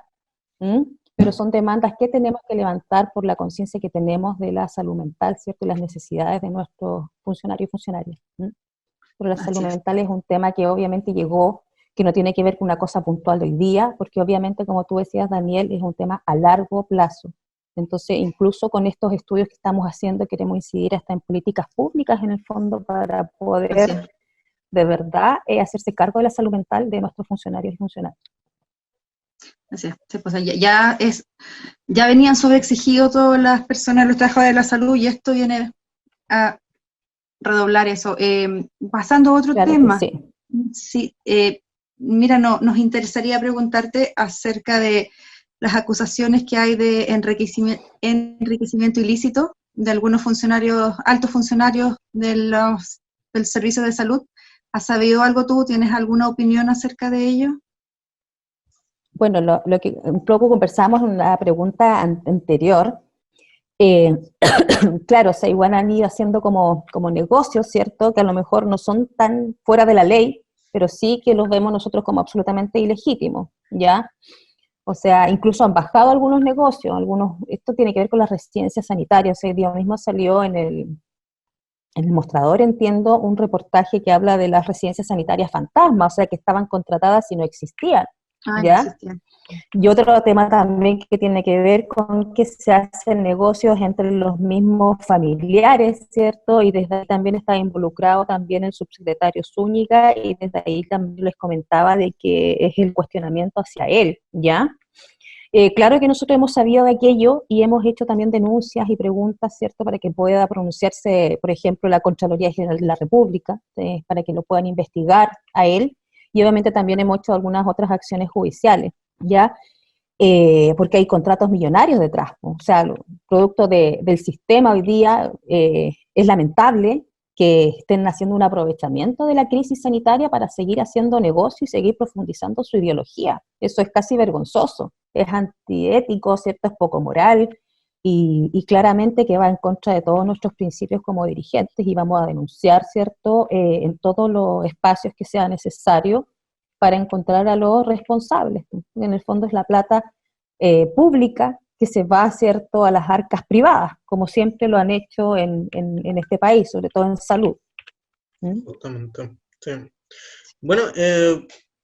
Pero son demandas que tenemos que levantar por la conciencia que tenemos de la salud mental, ¿cierto? Y las necesidades de nuestros funcionarios y funcionarias. Pero la salud mental es un tema que obviamente llegó, que no tiene que ver con una cosa puntual de hoy día, porque obviamente, como tú decías, Daniel, es un tema a largo plazo. Entonces, incluso con estos estudios que estamos haciendo, queremos incidir hasta en políticas públicas, en el fondo, para poder de verdad hacerse cargo de la salud mental de nuestros funcionarios y funcionarias. Así es, sí, pues ya venían sobreexigidos todas las personas, los trabajadores de la salud, y esto viene a redoblar eso. Pasando a otro tema, sí, mira, nos interesaría preguntarte acerca de las acusaciones que hay de enriquecimiento ilícito de algunos funcionarios, altos funcionarios del servicio de salud. ¿Has sabido algo tú? ¿Tienes alguna opinión acerca de ello? Bueno, lo que un poco conversamos en la pregunta anterior, claro, o sea, igual han ido haciendo como negocios, ¿cierto?, que a lo mejor no son tan fuera de la ley, pero sí que los vemos nosotros como absolutamente ilegítimos, ¿ya? O sea, incluso han bajado algunos negocios, esto tiene que ver con las residencias sanitarias. Hoy día mismo salió en el mostrador, entiendo, un reportaje que habla de las residencias sanitarias fantasma, o sea, que estaban contratadas y no existían. Ah, no ¿ya? existía. Y otro tema también que tiene que ver con que se hacen negocios entre los mismos familiares, ¿cierto? Y desde ahí también está involucrado también el subsecretario Zúñiga, y desde ahí también les comentaba de que es el cuestionamiento hacia él, ¿ya? Claro que nosotros hemos sabido de aquello y hemos hecho también denuncias y preguntas, ¿cierto?, para que pueda pronunciarse, por ejemplo, la Contraloría General de la República, para que lo puedan investigar a él, y obviamente también hemos hecho algunas otras acciones judiciales, ¿ya? Porque hay contratos millonarios detrás, ¿no? O sea, producto del sistema hoy día, es lamentable que estén haciendo un aprovechamiento de la crisis sanitaria para seguir haciendo negocio y seguir profundizando su ideología. Eso es casi vergonzoso, es antiético, ¿cierto? Es poco moral, y claramente que va en contra de todos nuestros principios como dirigentes, y vamos a denunciar, ¿cierto?, en todos los espacios que sea necesario para encontrar a los responsables. En el fondo es la plata pública que se va, ¿cierto?, a las arcas privadas, como siempre lo han hecho en este país, sobre todo en salud. ¿Mm? Justamente, sí. Bueno,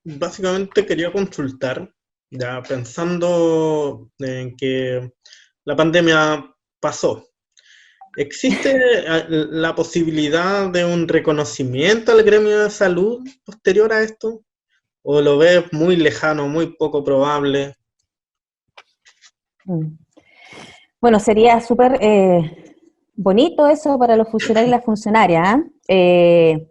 básicamente quería consultar, ya pensando en que la pandemia pasó. ¿Existe la posibilidad de un reconocimiento al gremio de salud posterior a esto? ¿O lo ves muy lejano, muy poco probable? Mm. Bueno, sería súper bonito eso para los funcionarios y las funcionarias, ¿eh?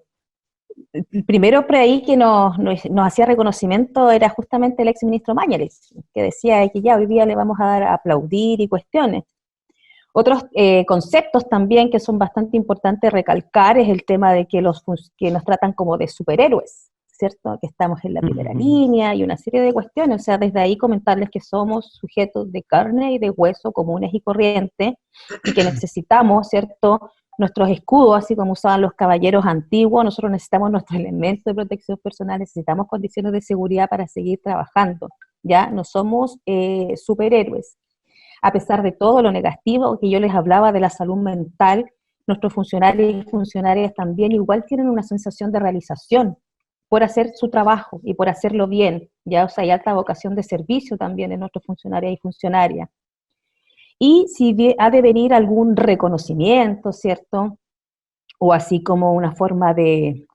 Primero por ahí que nos hacía reconocimiento era justamente el ex ministro Mañalich, que decía que ya hoy día le vamos a dar a aplaudir y cuestiones. Otros conceptos también que son bastante importantes recalcar es el tema de que que nos tratan como de superhéroes, ¿cierto? Que estamos en la primera línea y una serie de cuestiones. O sea, desde ahí comentarles que somos sujetos de carne y de hueso comunes y corrientes, y que necesitamos, ¿cierto?, nuestros escudos, así como usaban los caballeros antiguos. Nosotros necesitamos nuestros elementos de protección personal, necesitamos condiciones de seguridad para seguir trabajando, ¿ya? No somos superhéroes. A pesar de todo lo negativo que yo les hablaba de la salud mental, nuestros funcionarios y funcionarias también igual tienen una sensación de realización por hacer su trabajo y por hacerlo bien, ¿ya? O sea, hay alta vocación de servicio también en nuestros funcionarios y funcionarias. Y si ha de venir algún reconocimiento, ¿cierto?, o así como una forma de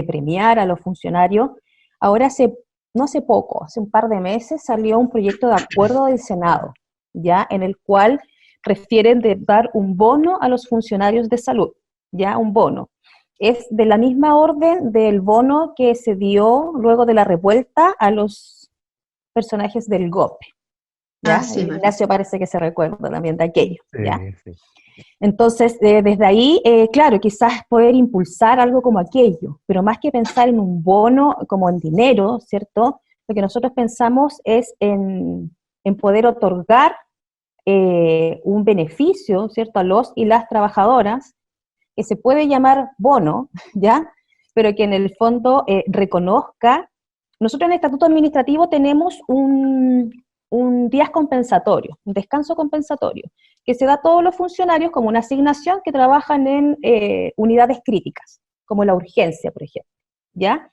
premiar a los funcionarios, ahora no hace poco, hace un par de meses salió un proyecto de acuerdo del Senado, ya, en el cual refieren de dar un bono a los funcionarios de salud, ya, un bono. Es de la misma orden del bono que se dio luego de la revuelta a los personajes del GOPE, ¿ya? Ah, sí, ¿verdad? Ignacio parece que se recuerda también de aquello, ¿ya? Sí. Entonces, desde ahí, claro, quizás poder impulsar algo como aquello, pero más que pensar en un bono como en dinero, ¿cierto? Lo que nosotros pensamos es en poder otorgar un beneficio, ¿cierto?, a los y las trabajadoras, que se puede llamar bono, ¿ya? Pero que en el fondo reconozca. Nosotros en el estatuto administrativo tenemos un día compensatorio, un descanso compensatorio, que se da a todos los funcionarios como una asignación que trabajan en unidades críticas, como la urgencia, por ejemplo, ¿ya?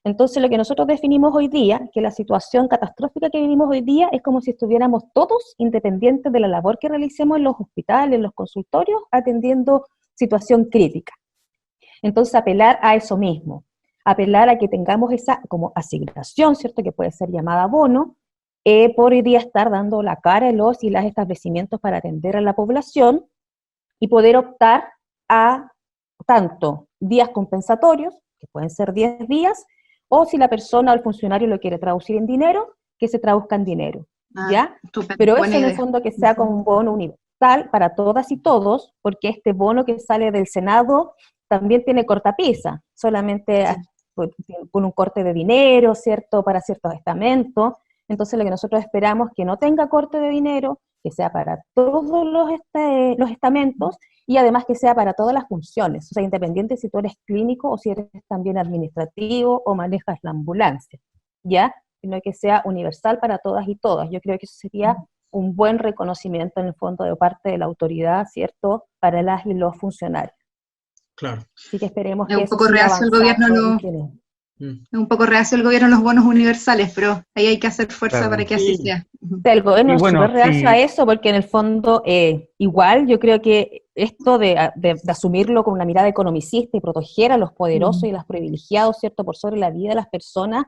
Entonces lo que nosotros definimos hoy día, que la situación catastrófica que vivimos hoy día es como si estuviéramos todos, independientes de la labor que realicemos en los hospitales, en los consultorios, atendiendo situación crítica. Entonces apelar a eso mismo, apelar a que tengamos esa como asignación, ¿cierto?, que puede ser llamada bono, por hoy día estar dando la cara en los y las establecimientos para atender a la población, y poder optar a tanto días compensatorios, que pueden ser 10 días, o si la persona o el funcionario lo quiere traducir en dinero, que se traduzca en dinero, Ah, ¿ya? estupendo, Pero buena eso en el idea. fondo que sea como un bono universal para todas y todos, porque este bono que sale del Senado también tiene cortapisa, solamente con un corte de dinero, ¿cierto?, para ciertos estamentos. Entonces lo que nosotros esperamos que no tenga corte de dinero, que sea para todos los estamentos, y además que sea para todas las funciones, o sea, independiente si tú eres clínico o si eres también administrativo o manejas la ambulancia, ¿ya? Sino que sea universal para todas y todas. Yo creo que eso sería un buen reconocimiento en el fondo de parte de la autoridad, ¿cierto?, para las y los funcionarios. Claro. Así que esperemos Es que un eso poco siga reacio el gobierno avanzando y que no. Un poco reacio el gobierno a los bonos universales, pero ahí hay que hacer fuerza Claro. para que así Sí. sea. El gobierno Y es bueno, súper reacio a sí, eso porque en el fondo, igual yo creo que esto de asumirlo con una mirada economicista y proteger a los poderosos y a los privilegiados, ¿cierto?, por sobre la vida de las personas,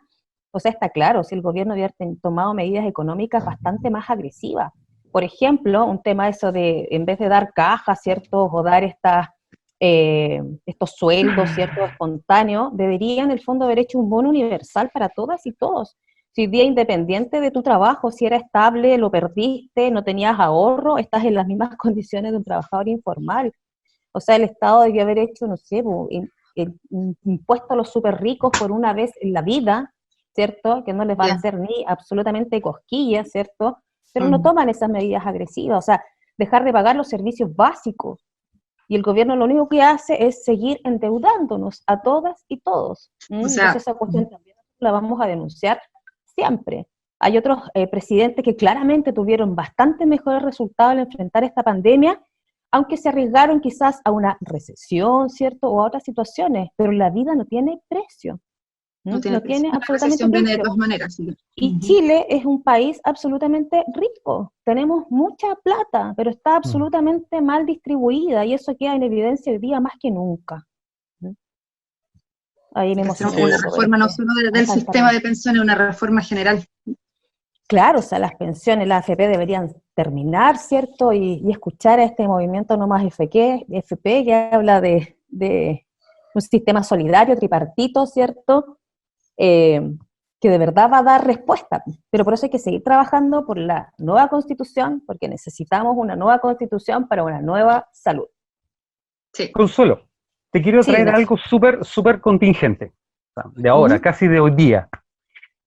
o sea, está claro, si el gobierno hubiera tomado medidas económicas bastante más agresivas. Por ejemplo, un tema eso de, en vez de dar cajas, ¿cierto?, o dar estos sueldos, ¿cierto?, espontáneos, deberían en el fondo haber hecho un bono universal para todas y todos. Si día independiente de tu trabajo, si era estable, lo perdiste, no tenías ahorro, estás en las mismas condiciones de un trabajador informal. O sea, el Estado debió haber hecho, no sé, impuesto a los súper ricos por una vez en la vida, ¿cierto? Que no les van a Ya. hacer ni absolutamente cosquillas, ¿cierto? Pero no Mm. toman esas medidas agresivas, o sea, dejar de pagar los servicios básicos. Y el gobierno lo único que hace es seguir endeudándonos a todas y todos. O Entonces sea, esa cuestión también la vamos a denunciar siempre. Hay otros presidentes que claramente tuvieron bastante mejores resultados al enfrentar esta pandemia, aunque se arriesgaron quizás a una recesión, ¿cierto? O a otras situaciones, pero la vida no tiene precio. no tiene No precio. tiene La absolutamente recesión viene de precio. todas maneras. Sí. Y Chile es un país absolutamente rico, tenemos mucha plata, pero está absolutamente mal distribuida y eso queda en evidencia hoy día más que nunca. Ahí me Hay que hacer emocioné una mucho por reforma no solo del sistema de pensiones, una reforma general. Claro, o sea, las pensiones, las AFP deberían terminar, ¿cierto? Y escuchar a este movimiento No Más FP, que habla de un sistema solidario, tripartito, ¿cierto? Que de verdad va a dar respuesta. Pero por eso hay que seguir trabajando por la nueva constitución, porque necesitamos una nueva constitución para una nueva salud. Sí. Consuelo, te quiero Sí, traer Ignacio. algo súper contingente, o sea, de ahora, casi de hoy día.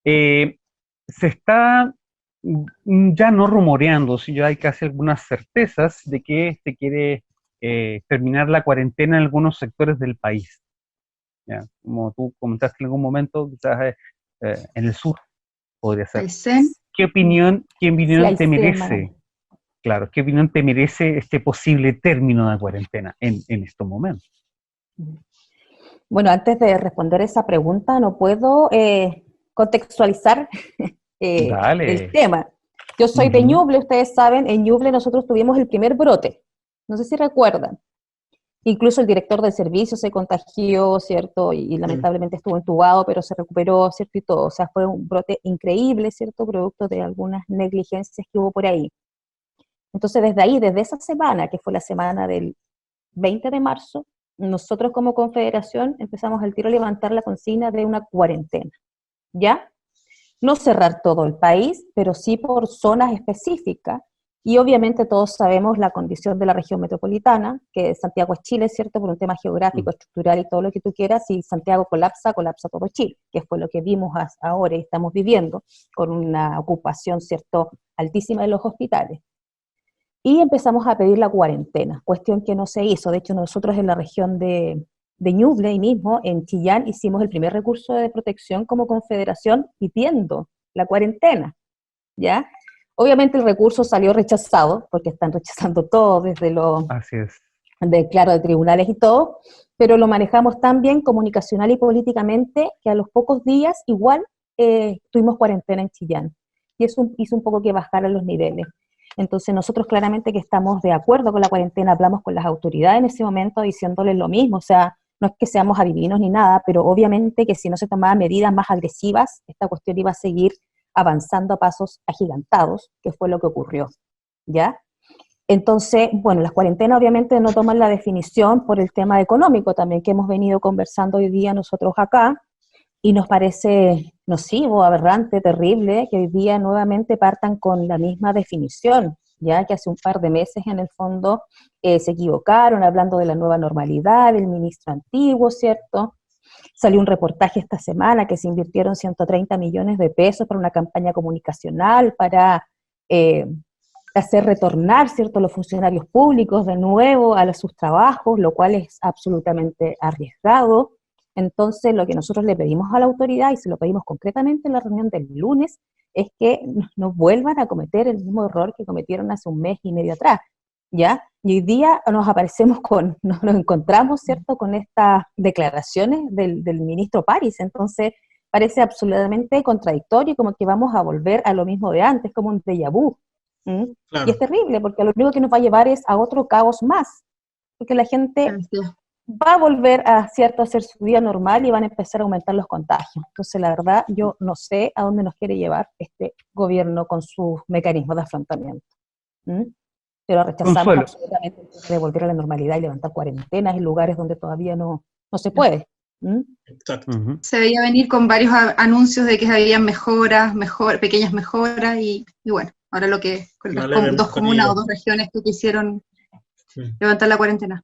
Se está ya no rumoreando, si ya hay casi algunas certezas de que se quiere terminar la cuarentena en algunos sectores del país. ¿Ya? Como tú comentaste en algún momento, quizás en el sur podría ser. Aysén. ¿Qué Sí, opinión ahí te sí, merece? Claro, ¿qué opinión te merece este posible término de cuarentena en estos momentos? Bueno, antes de responder esa pregunta, no puedo contextualizar el Dale. tema. Yo soy de Ujú. Ñuble, ustedes saben, en Ñuble nosotros tuvimos el primer brote. No sé si recuerdan. Incluso el director del servicio se contagió, ¿cierto? Y lamentablemente estuvo entubado, pero se recuperó, ¿cierto? Y todo. O sea, fue un brote increíble, ¿cierto? Producto de algunas negligencias que hubo por ahí. Entonces, desde ahí, desde esa semana, que fue la semana del 20 de marzo, nosotros como confederación empezamos al tiro a levantar la consigna de una cuarentena, ¿ya? No cerrar todo el país, pero sí por zonas específicas, y obviamente todos sabemos la condición de la región metropolitana, que Santiago es Chile, ¿cierto? Por un tema geográfico, estructural y todo lo que tú quieras, si Santiago colapsa, colapsa todo Chile, que fue lo que vimos ahora y estamos viviendo, con una ocupación, ¿cierto?, altísima de los hospitales. Y empezamos a pedir la cuarentena, cuestión que no se hizo. De hecho, nosotros en la región de Ñuble, ahí mismo, en Chillán, hicimos el primer recurso de protección como confederación pidiendo la cuarentena, ¿ya? Obviamente el recurso salió rechazado, porque están rechazando todo desde Así es. claro, de tribunales y todo, pero lo manejamos tan bien comunicacional y políticamente que a los pocos días igual tuvimos cuarentena en Chillán. Y eso hizo un poco que bajaran los niveles. Entonces nosotros claramente que estamos de acuerdo con la cuarentena, hablamos con las autoridades en ese momento diciéndoles lo mismo, o sea, no es que seamos adivinos ni nada, pero obviamente que si no se tomaban medidas más agresivas, esta cuestión iba a seguir avanzando a pasos agigantados, que fue lo que ocurrió, ¿ya? Entonces, bueno, las cuarentenas obviamente no toman la definición por el tema económico también que hemos venido conversando hoy día nosotros acá, y nos parece nocivo, aberrante, terrible que hoy día nuevamente partan con la misma definición, ya que hace un par de meses en el fondo se equivocaron hablando de la nueva normalidad, del ministro antiguo, ¿cierto? Salió un reportaje esta semana que se invirtieron 130 millones de pesos para una campaña comunicacional para hacer retornar, ¿cierto?, los funcionarios públicos de nuevo a sus trabajos, lo cual es absolutamente arriesgado. Entonces, lo que nosotros le pedimos a la autoridad, y se lo pedimos concretamente en la reunión del lunes, es que no vuelvan a cometer el mismo error que cometieron hace un mes y medio atrás. ¿ya? Y hoy día nos encontramos, ¿cierto?, con estas declaraciones del ministro París. Entonces, parece absolutamente contradictorio, como que vamos a volver a lo mismo de antes, como un déjà vu. Claro. Y es terrible, porque lo único que nos va a llevar es a otro caos más, porque la gente va a volver a hacer su vida normal y van a empezar a aumentar los contagios. Entonces, la verdad, yo no sé a dónde nos quiere llevar este gobierno con sus mecanismos de afrontamiento. Pero rechazamos Consuelo. absolutamente de volver a la normalidad y levantar cuarentenas en lugares donde todavía no se puede. Exacto. Se veía venir con varios anuncios de que habían pequeñas mejoras, y bueno, ahora lo que con las dos comunas o 2 regiones que quisieron levantar la cuarentena.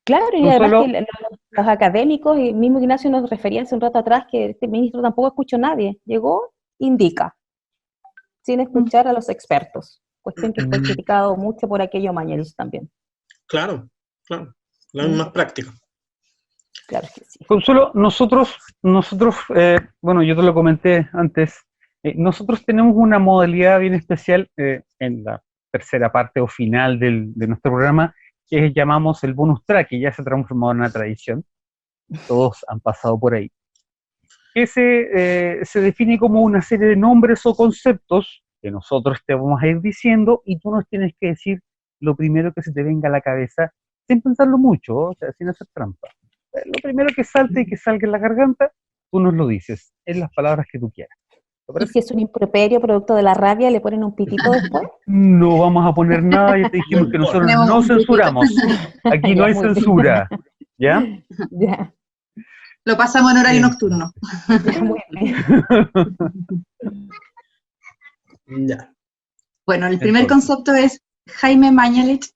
Claro, y además que los académicos, y mismo Ignacio nos refería hace un rato atrás, que este ministro tampoco escuchó a nadie, llegó, indica, sin escuchar a los expertos, cuestión que fue criticado mucho por aquello Mañalich también. Claro, la más práctica. Claro que sí. Consuelo, nosotros bueno, yo te lo comenté antes, nosotros tenemos una modalidad bien especial en la tercera parte o final de nuestro programa, que llamamos el bonus track, que ya se ha transformado en una tradición, todos han pasado por ahí, que se define como una serie de nombres o conceptos que nosotros te vamos a ir diciendo y tú nos tienes que decir lo primero que se te venga a la cabeza, sin pensarlo mucho, o sea, sin hacer trampa. Lo primero que salte y que salga en la garganta, tú nos lo dices, en las palabras que tú quieras. ¿Y si es un improperio producto de la rabia, le ponen un pitito después? No vamos a poner nada, ya te dijimos que nosotros no censuramos. Aquí no hay censura. ¿Ya? Ya. Lo pasamos en horario nocturno. Ya, muy bien. Ya. Bueno, el primer concepto es Jaime Mañalich.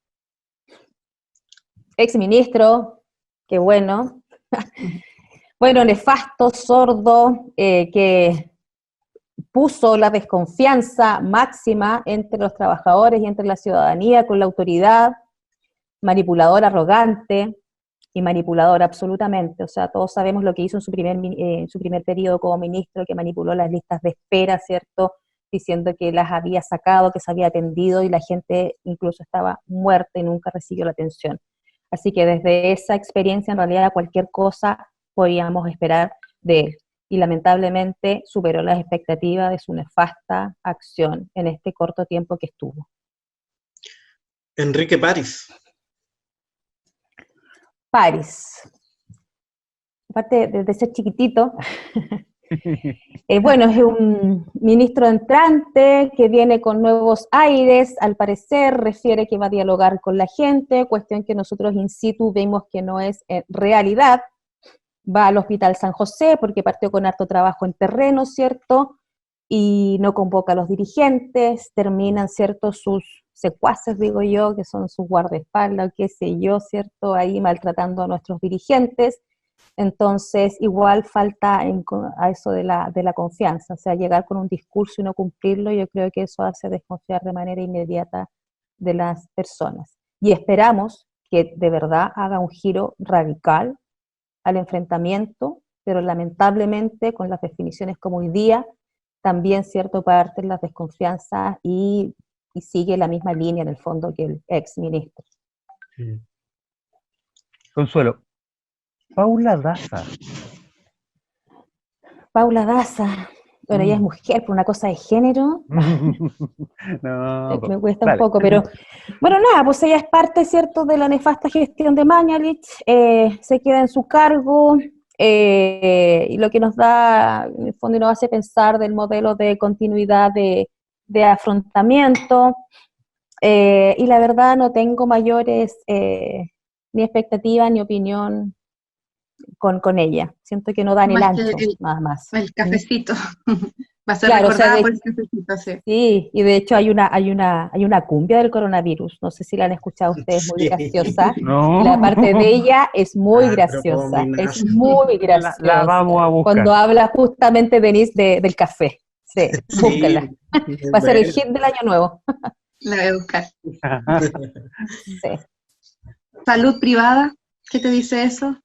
Ex ministro, qué bueno. Bueno, nefasto, sordo, que puso la desconfianza máxima entre los trabajadores y entre la ciudadanía con la autoridad, manipulador arrogante y manipulador absolutamente. O sea, todos sabemos lo que hizo en su primer periodo como ministro, que manipuló las listas de espera, ¿cierto?, diciendo que las había sacado, que se había atendido y la gente incluso estaba muerta y nunca recibió la atención. Así que desde esa experiencia, en realidad, cualquier cosa podíamos esperar de él. Y lamentablemente superó las expectativas de su nefasta acción en este corto tiempo que estuvo. Enrique París. París. Aparte de ser chiquitito, bueno, es un ministro entrante que viene con nuevos aires, al parecer refiere que va a dialogar con la gente, cuestión que nosotros in situ vemos que no es realidad. Va al Hospital San José porque partió con harto trabajo en terreno, ¿cierto? Y no convoca a los dirigentes, terminan, ¿cierto?, sus secuaces, digo yo, que son sus guardaespaldas, qué sé yo, ¿cierto?, ahí maltratando a nuestros dirigentes. Entonces, igual falta a eso de la confianza, o sea, llegar con un discurso y no cumplirlo, yo creo que eso hace desconfiar de manera inmediata de las personas. Y esperamos que de verdad haga un giro radical al enfrentamiento, pero lamentablemente con las definiciones como hoy día, también cierto parten las desconfianzas y sigue la misma línea en el fondo que el ex ministro. Consuelo, Paula Daza. Paula Daza, bueno, ella es mujer, por una cosa de género, No, me cuesta dale. un poco, pero bueno, nada, pues ella es parte, ¿cierto?, de la nefasta gestión de Mañalich, se queda en su cargo, y lo que nos da, en el fondo, y nos hace pensar del modelo de continuidad de afrontamiento, y la verdad no tengo mayores ni expectativas ni opinión con ella. Siento que no dan el ancho, nada más. El cafecito. Va a ser claro, recordada por el cafecito, sí. Sí, y de hecho hay una cumbia del coronavirus, no sé si la han escuchado ustedes, muy graciosa. No. La parte de ella es muy graciosa, es muy graciosa. La vamos a buscar. Cuando habla justamente Denise del café. Sí, búsquenla. Va a ser el hit del año nuevo. La voy a buscar. Sí. Salud privada, ¿qué te dice eso?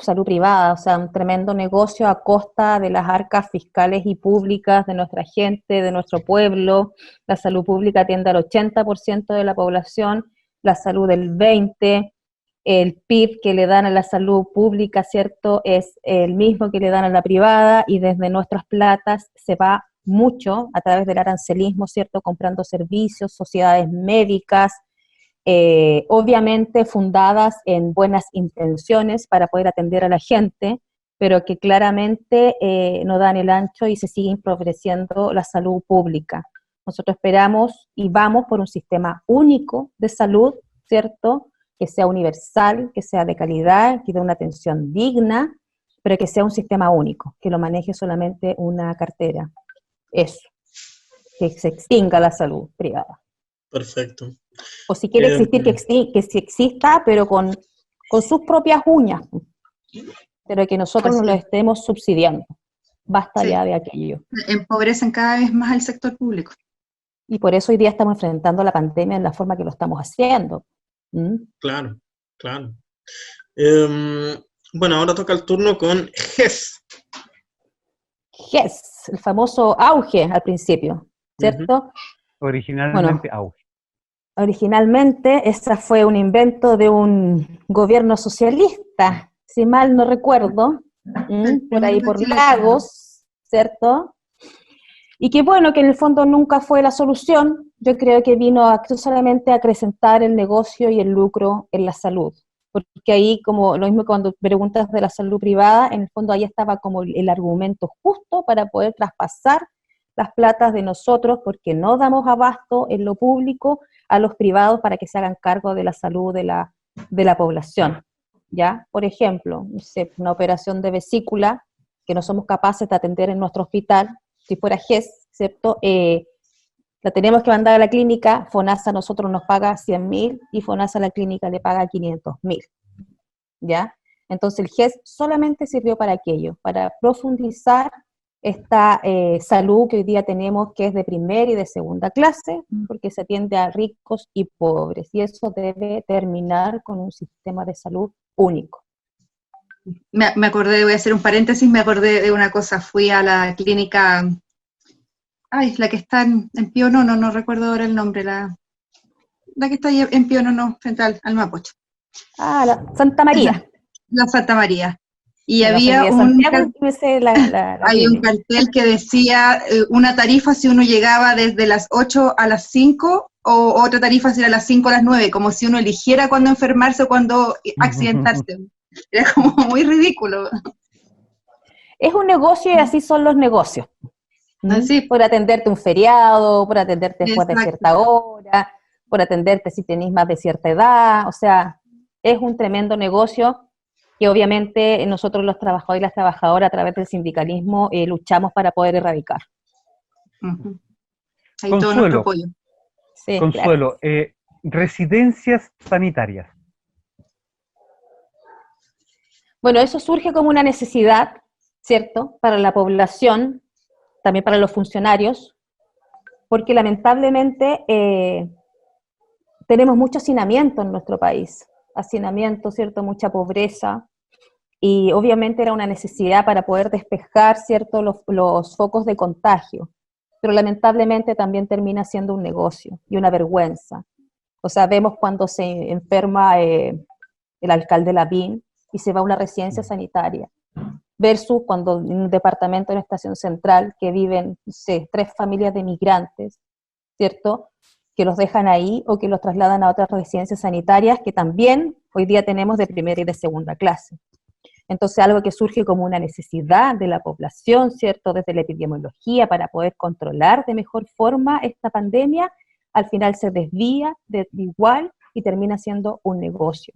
Salud privada, o sea, un tremendo negocio a costa de las arcas fiscales y públicas de nuestra gente, de nuestro pueblo. La salud pública atiende al 80% de la población, la salud del 20%, el PIB que le dan a la salud pública, ¿cierto?, es el mismo que le dan a la privada, y desde nuestras platas se va mucho a través del arancelismo, ¿cierto?, comprando servicios, sociedades médicas, obviamente fundadas en buenas intenciones para poder atender a la gente, pero que claramente no dan el ancho y se sigue empobreciendo la salud pública. Nosotros esperamos y vamos por un sistema único de salud, ¿cierto?, que sea universal, que sea de calidad, que dé una atención digna, pero que sea un sistema único, que lo maneje solamente una cartera. Eso, que se extinga la salud privada. Perfecto. O si quiere existir, que sí exista, pero con sus propias uñas, pero que nosotros no lo estemos subsidiando. Basta ya de aquello. Empobrecen cada vez más al sector público. Y por eso hoy día estamos enfrentando la pandemia en la forma que lo estamos haciendo. Claro, claro. Bueno, ahora toca el turno con GES. GES, el famoso auge al principio, ¿cierto? Originalmente auge. Originalmente, ese fue un invento de un gobierno socialista, si mal no recuerdo, por ahí por Lagos, ¿cierto? Y que bueno, que en el fondo nunca fue la solución. Yo creo que vino solamente a acrecentar el negocio y el lucro en la salud. Porque ahí, como lo mismo cuando preguntas de la salud privada, en el fondo ahí estaba como el argumento justo para poder traspasar las platas de nosotros, porque no damos abasto en lo público a los privados para que se hagan cargo de la salud de la población, ¿ya? Por ejemplo, una operación de vesícula que no somos capaces de atender en nuestro hospital, si fuera GES, ¿cierto? La tenemos que mandar a la clínica, FONASA a nosotros nos paga 100.000 y FONASA a la clínica le paga 500.000, ¿ya? Entonces el GES solamente sirvió para aquello, para profundizar esta salud que hoy día tenemos, que es de primera y de segunda clase, porque se atiende a ricos y pobres, y eso debe terminar con un sistema de salud único. Me acordé, voy a hacer un paréntesis, me acordé de una cosa, fui a la clínica, la que está en Pío Nono, no recuerdo ahora el nombre, la que está ahí en Pío Nono, frente al Mapocho. La Santa María. La Santa María. Y había un cartel que decía una tarifa si uno llegaba desde las 8 a las 5, o otra tarifa si era a las 5 a las 9, como si uno eligiera cuándo enfermarse o cuándo accidentarse. Era como muy ridículo. Es un negocio y así son los negocios. Así. Por atenderte un feriado, por atenderte después de cierta hora, por atenderte si tenés más de cierta edad, o sea, es un tremendo negocio que obviamente nosotros los trabajadores y las trabajadoras a través del sindicalismo luchamos para poder erradicar. Ahí todo nuestro apoyo. Sí, Consuelo, claro. Residencias sanitarias. Bueno, eso surge como una necesidad, ¿cierto?, para la población, también para los funcionarios, porque lamentablemente tenemos mucho hacinamiento en nuestro país, hacinamiento, ¿cierto?, mucha pobreza, y obviamente era una necesidad para poder despejar, ¿cierto?, los focos de contagio, pero lamentablemente también termina siendo un negocio y una vergüenza. O sea, vemos cuando se enferma el alcalde Lavín y se va a una residencia sanitaria, versus cuando en un departamento, en una estación central, que viven, no sé, 3 familias de migrantes, ¿cierto?, que los dejan ahí o que los trasladan a otras residencias sanitarias que también hoy día tenemos de primera y de segunda clase. Entonces, algo que surge como una necesidad de la población, ¿cierto?, desde la epidemiología para poder controlar de mejor forma esta pandemia, al final se desvía de igual y termina siendo un negocio.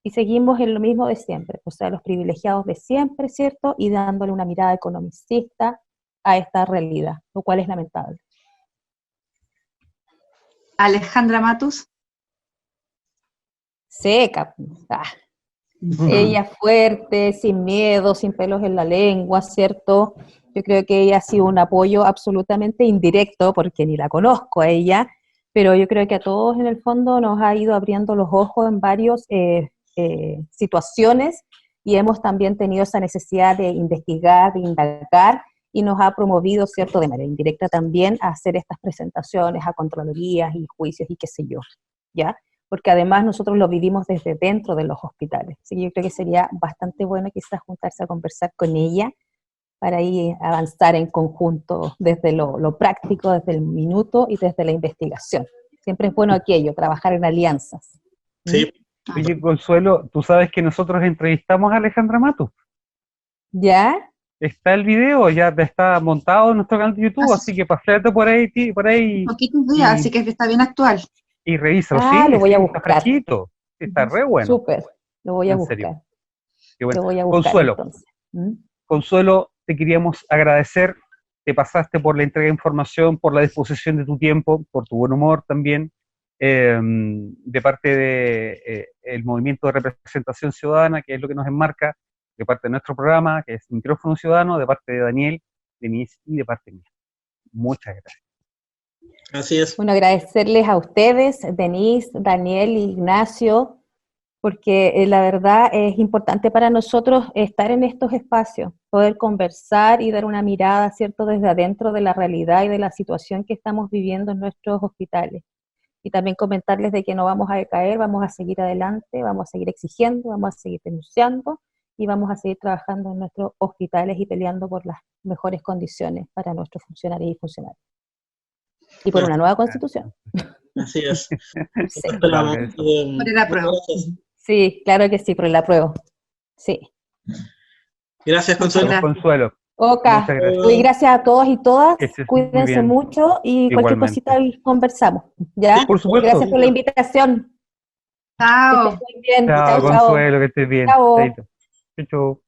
Y seguimos en lo mismo de siempre, o sea, los privilegiados de siempre, ¿cierto?, y dándole una mirada economicista a esta realidad, lo cual es lamentable. Alejandra Matus. Seca. Ella fuerte, sin miedo, sin pelos en la lengua, ¿cierto? Yo creo que ella ha sido un apoyo absolutamente indirecto, porque ni la conozco a ella, pero yo creo que a todos en el fondo nos ha ido abriendo los ojos en varias situaciones y hemos también tenido esa necesidad de investigar, de indagar, y nos ha promovido, ¿cierto?, de manera indirecta también a hacer estas presentaciones a contralorías y juicios y qué sé yo, ¿ya? Porque además nosotros lo vivimos desde dentro de los hospitales. Así que yo creo que sería bastante bueno quizás juntarse a conversar con ella para ahí avanzar en conjunto desde lo práctico, desde el minuto y desde la investigación. Siempre es bueno aquello, trabajar en alianzas. Sí. Oye, Consuelo, tú sabes que nosotros entrevistamos a Alejandra Matus. ¿Ya? Está el video, ya está montado en nuestro canal de YouTube, así que paséate por ahí Poquitos días, así que está bien actual. y revísalo. Ah, Sí, lo voy sí, a está buscar. fresquito, está re bueno. Súper, lo voy a En buscar. serio. Qué bueno. Lo voy a buscar Consuelo, entonces. ¿Mm? Consuelo, te queríamos agradecer, te pasaste por la entrega de información, por la disposición de tu tiempo, por tu buen humor también, de parte de el Movimiento de Representación Ciudadana, que es lo que nos enmarca, de parte de nuestro programa, que es Micrófono Ciudadano, de parte de Daniel, Denise y de parte mía. Muchas gracias. Así es. Bueno, agradecerles a ustedes, Denise, Daniel, Ignacio, porque la verdad es importante para nosotros estar en estos espacios, poder conversar y dar una mirada, ¿cierto?, desde adentro de la realidad y de la situación que estamos viviendo en nuestros hospitales. Y también comentarles de que no vamos a decaer, vamos a seguir adelante, vamos a seguir exigiendo, vamos a seguir denunciando y vamos a seguir trabajando en nuestros hospitales y peleando por las mejores condiciones para nuestros funcionarios y funcionarias. Y por una nueva constitución. Así es. Sí. Esperamos. Por el apruebo. Gracias. Sí, claro que sí, por el apruebo. Sí. Gracias, Consuelo. Gracias. Consuelo, Oka, muchas gracias. y gracias a todos y todas, Que estés muy cuídense bien. mucho y cualquier Igualmente. cosita ahí conversamos, ¿ya? Por supuesto. Gracias por la invitación. Que Chao. estés muy bien. Chao, Chao, chao. Consuelo, que estés bien. Chao. Chaito. Chau, chau.